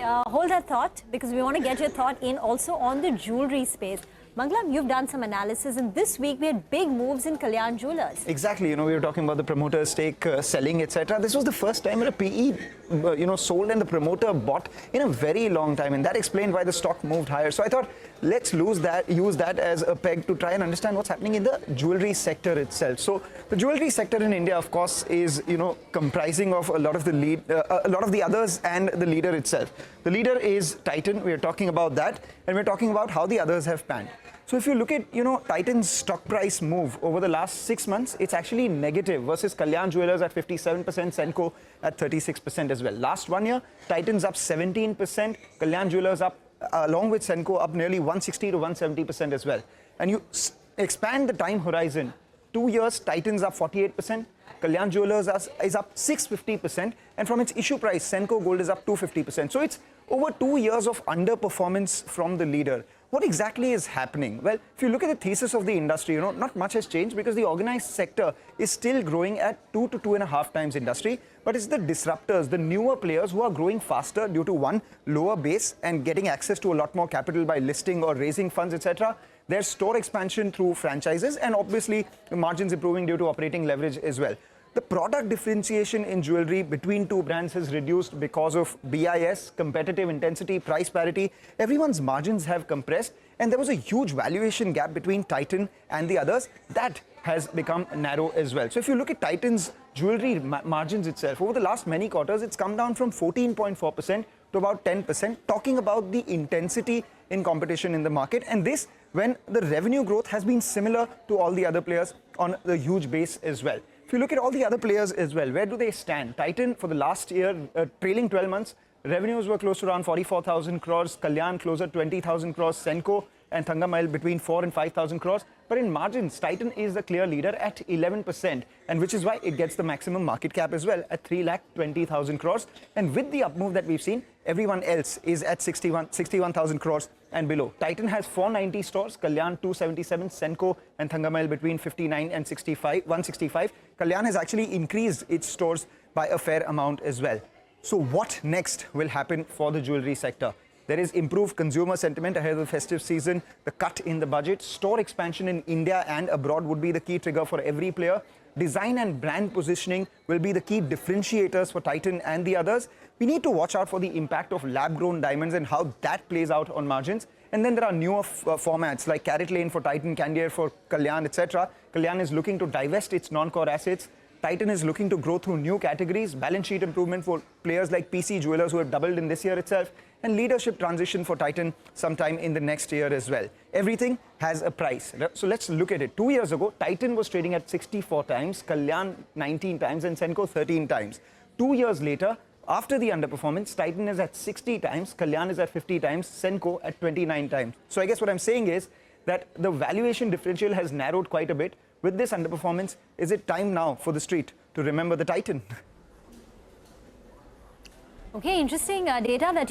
hold that thought because we want to get your thought in also on the jewelry space. Mangalam, you've done some analysis, and this week we had big moves in Kalyan Jewellers. Exactly. We were talking about the promoter's stake selling, etc. This was the first time that a PE, sold and the promoter bought in a very long time, and that explained why the stock moved higher. So I thought, let's use that as a peg to try and understand what's happening in the jewelry sector itself. So the jewelry sector in India, of course, is comprising of a lot of the others and the leader itself. The leader is Titan. We are talking about that, and we're talking about how the others have panned. So if you look at, Titan's stock price move over the last 6 months, it's actually negative versus Kalyan Jewellers at 57%, Senco at 36% as well. Last 1 year, Titan's up 17%, Kalyan Jewellers up, along with Senco, up nearly 160 to 170% as well. And you expand the time horizon, 2 years, Titan's up 48%, Kalyan Jewellers is up 650%, and from its issue price, Senco Gold is up 250%. So it's over 2 years of underperformance from the leader. What exactly is happening? Well, if you look at the thesis of the industry, not much has changed because the organized sector is still growing at 2 to 2.5 times industry. But it's the disruptors, the newer players who are growing faster due to one, lower base and getting access to a lot more capital by listing or raising funds, etc. There's store expansion through franchises, and obviously the margins improving due to operating leverage as well. The product differentiation in jewelry between two brands has reduced because of BIS, competitive intensity, price parity. Everyone's margins have compressed, and there was a huge valuation gap between Titan and the others. That has become narrow as well. So if you look at Titan's jewelry margins itself, over the last many quarters, it's come down from 14.4% to about 10%, talking about the intensity in competition in the market. And this when the revenue growth has been similar to all the other players on the huge base as well. If you look at all the other players as well, where do they stand? Titan, for the last year, trailing 12 months, revenues were close to around 44,000 crores, Kalyan closer 20,000 crores, Senco and Thangamile between 4 and 5,000 crores. But in margins, Titan is the clear leader at 11%, and which is why it gets the maximum market cap as well at 3,20,000 crores. And with the up move that we've seen, everyone else is at 61,000 crores and below. Titan has 490 stores, Kalyan 277, Senco and Thangamile between 59 and 165. Kalyan has actually increased its stores by a fair amount as well. So what next will happen for the jewelry sector? There is improved consumer sentiment ahead of the festive season, the cut in the budget, store expansion in India and abroad would be the key trigger for every player. Design and brand positioning will be the key differentiators for Titan and the others. We need to watch out for the impact of lab-grown diamonds and how that plays out on margins. And then there are newer formats like Carrot Lane for Titan, Candier for Kalyan, etc. Kalyan is looking to divest its non-core assets. Titan is looking to grow through new categories, balance sheet improvement for players like PC Jewellers who have doubled in this year itself, and leadership transition for Titan sometime in the next year as well. Everything has a price. So let's look at it. 2 years ago, Titan was trading at 64 times, Kalyan 19 times, and Senco 13 times. 2 years later, after the underperformance, Titan is at 60 times, Kalyan is at 50 times, Senco at 29 times. So I guess what I'm saying is that the valuation differential has narrowed quite a bit. With this underperformance, is it time now for the street to remember the Titan? Okay, interesting data that